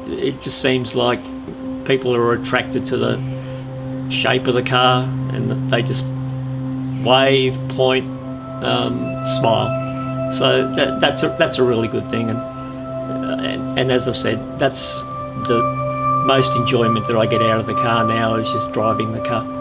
it just seems like people are attracted to the shape of the car, and they just wave, point, smile. So that's a really good thing, and as I said, that's the most enjoyment that I get out of the car now, is just driving the car.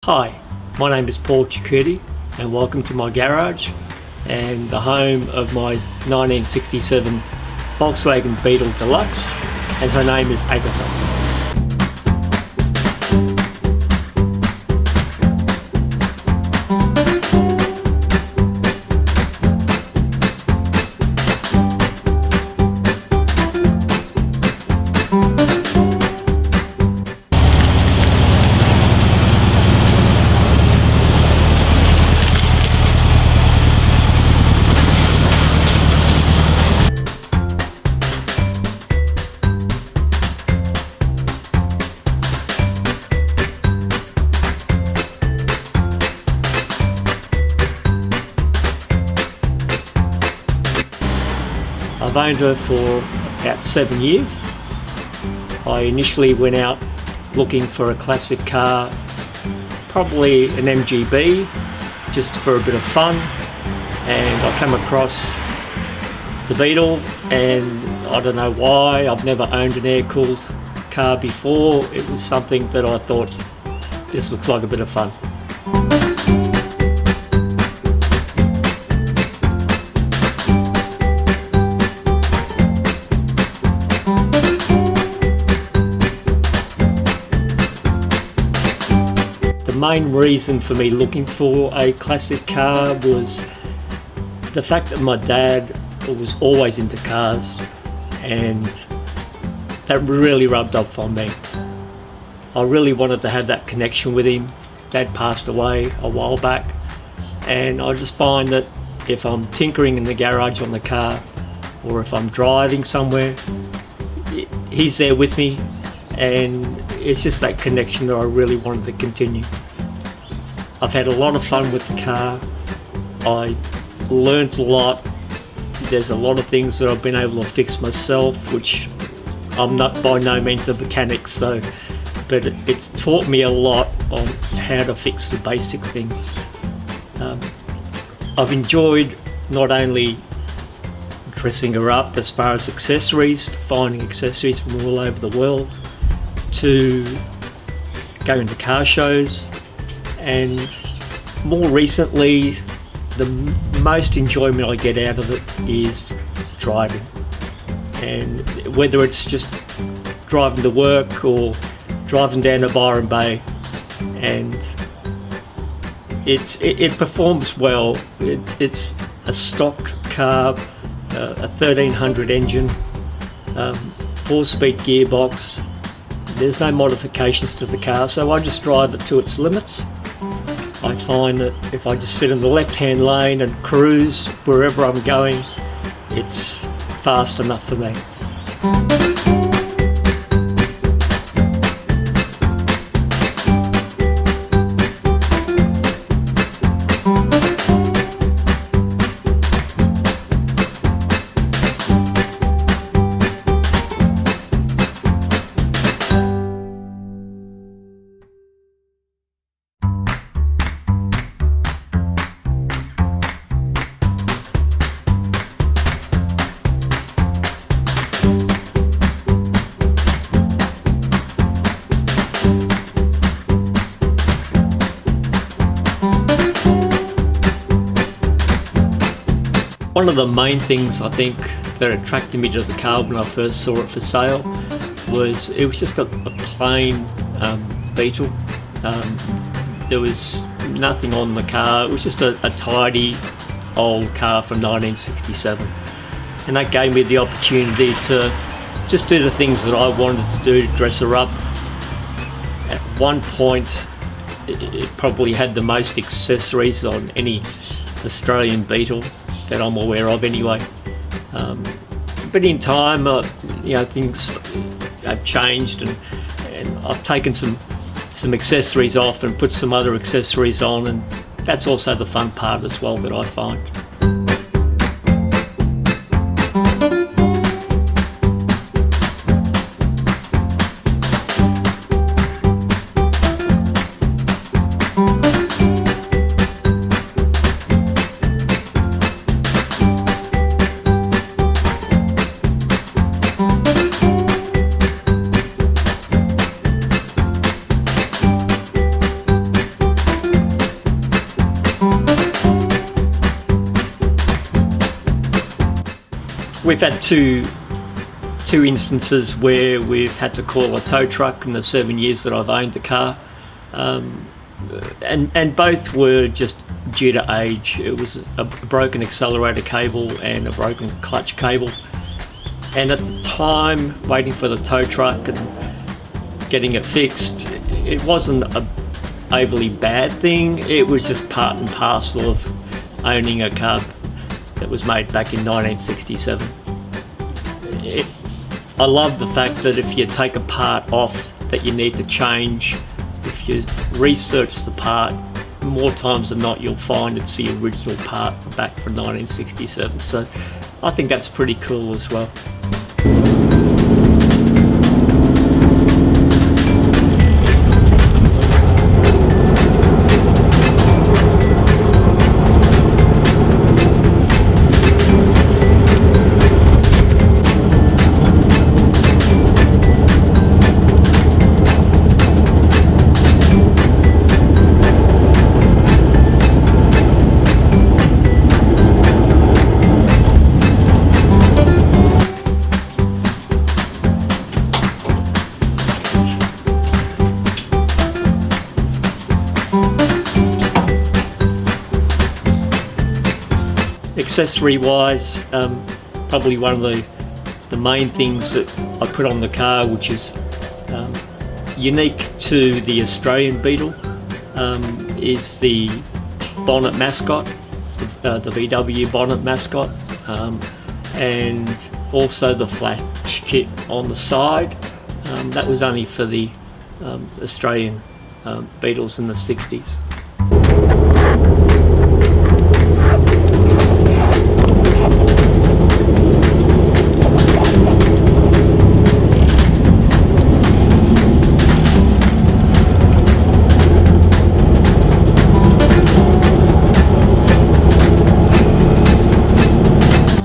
Hi, my name is Paul Cicutti, and welcome to my garage and the home of my 1967 Volkswagen Beetle Deluxe, and her name is Agatha. I've owned her for about 7 years. I initially went out looking for a classic car, probably an MGB, just for a bit of fun, and I came across the Beetle, and I don't know why, I've never owned an air-cooled car before. It was something that I thought, this looks like a bit of fun. The main reason for me looking for a classic car was the fact that my dad was always into cars, and that really rubbed off on me. I really wanted to have that connection with him. Dad passed away a while back, and I just find that if I'm tinkering in the garage on the car, or if I'm driving somewhere, he's there with me, and it's just that connection that I really wanted to continue. I've had a lot of fun with the car. I learnt a lot. There's a lot of things that I've been able to fix myself, which I'm not by no means a mechanic, but it's taught me a lot on how to fix the basic things. I've enjoyed not only dressing her up as far as accessories, finding accessories from all over the world, to going to car shows, and more recently, the most enjoyment I get out of it is driving. And whether it's just driving to work or driving down to Byron Bay, and it performs well. It's a stock car, a 1300 engine, 4-speed gearbox. There's no modifications to the car, so I just drive it to its limits. I find that if I just sit in the left-hand lane and cruise wherever I'm going, it's fast enough for me. One of the main things I think that attracted me to the car when I first saw it for sale was it was just a plain Beetle. There was nothing on the car. It was just a tidy old car from 1967, and that gave me the opportunity to just do the things that I wanted to do to dress her up. At one point, it probably had the most accessories on any Australian Beetle that I'm aware of anyway. But in time, things have changed, and I've taken some some accessories off and put some other accessories on, and that's also the fun part as well that I find. We've had two instances where we've had to call a tow truck in the 7 years that I've owned the car, and both were just due to age. It was a broken accelerator cable and a broken clutch cable, and at the time waiting for the tow truck and getting it fixed, it wasn't a overly bad thing. It was just part and parcel of owning a car that was made back in 1967. I love the fact that if you take a part off that you need to change, if you research the part, more times than not you'll find it's the original part back from 1967. So I think that's pretty cool as well. Accessory wise, probably one of the main things that I put on the car, which is unique to the Australian Beetle, is the bonnet mascot, the VW bonnet mascot, and also the flash kit on the side. That was only for the Australian Beetles in the 60s.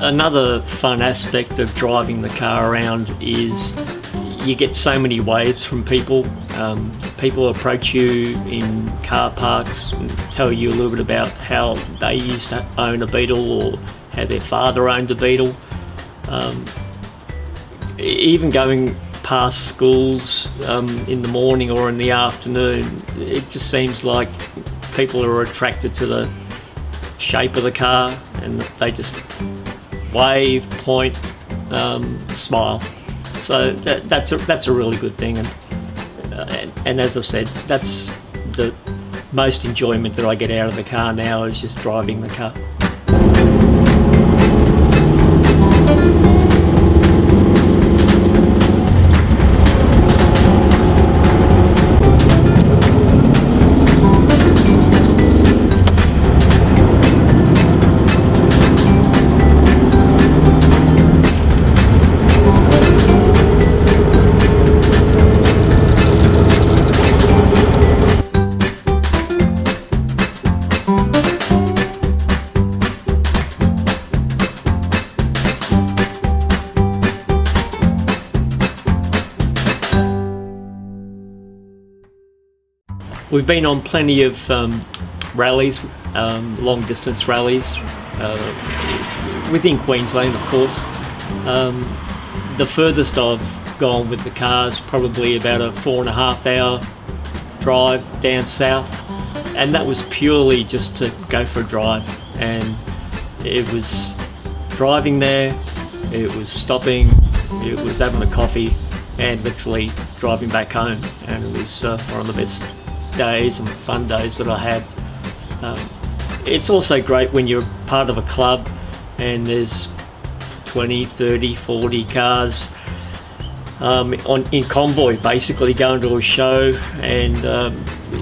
Another fun aspect of driving the car around is you get so many waves from people. People approach you in car parks and tell you a little bit about how they used to own a Beetle or how their father owned a Beetle. Even going past schools in the morning or in the afternoon, it just seems like people are attracted to the shape of the car and they just wave, point, smile. So that's a really good thing, and as I said, that's the most enjoyment that I get out of the car now, is just driving the car. We've been on plenty of rallies, long distance rallies, within Queensland of course. The furthest I've gone with the car is probably about a 4.5 hour drive down south, and that was purely just to go for a drive. And it was driving there, it was stopping, it was having a coffee, and literally driving back home. And it was one of the best days and fun days that I had. It's also great when you're part of a club and there's 20, 30, 40 cars in convoy, basically going to a show, and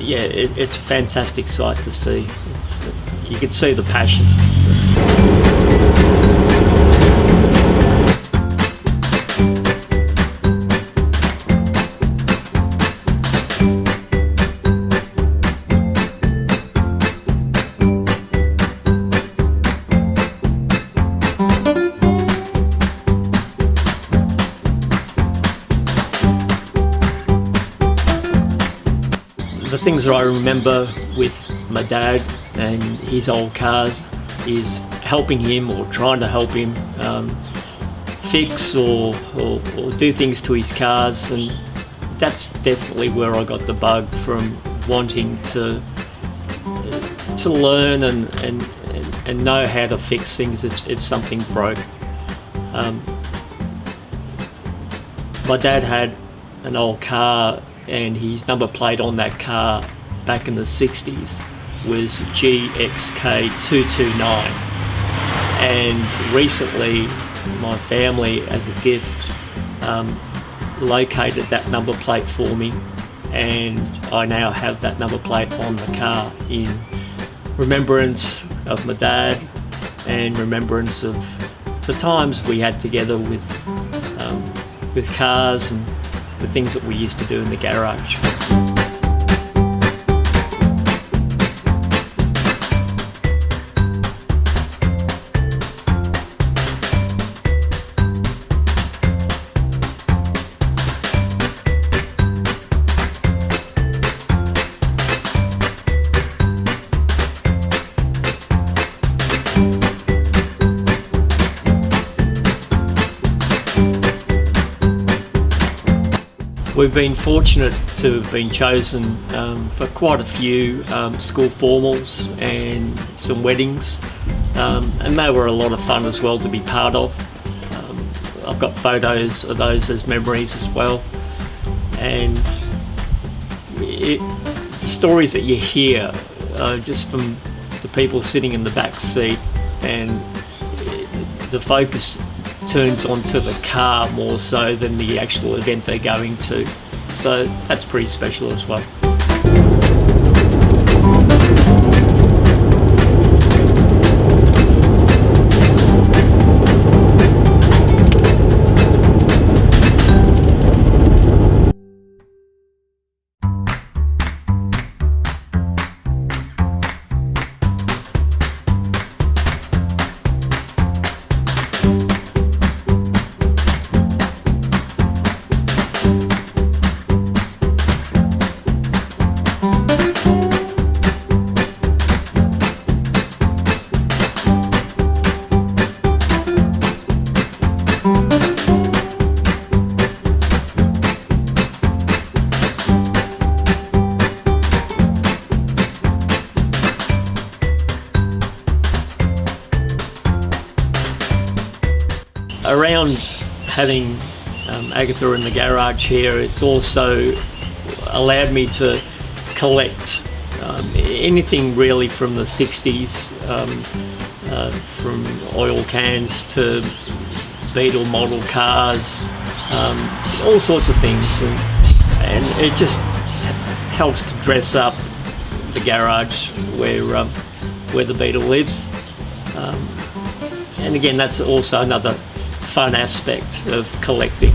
yeah, it's a fantastic sight to see. You can see the passion. The things that I remember with my dad and his old cars is helping him, or trying to help him fix or do things to his cars, and that's definitely where I got the bug from, wanting to learn and know how to fix things if something broke. My dad had an old car, and his number plate on that car back in the 60s was GXK229, and recently my family, as a gift, located that number plate for me, and I now have that number plate on the car in remembrance of my dad and remembrance of the times we had together with cars and the things that we used to do in the garage. We've been fortunate to have been chosen for quite a few school formals and some weddings, and they were a lot of fun as well to be part of. I've got photos of those as memories as well, and the stories that you hear just from the people sitting in the back seat, and the focus turns onto the car more so than the actual event they're going to. So that's pretty special as well. Around having Agatha in the garage here, it's also allowed me to collect anything really from the 60s, from oil cans to Beetle model cars, all sorts of things, and it just helps to dress up the garage where the Beetle lives. And again, that's also another fun aspect of collecting.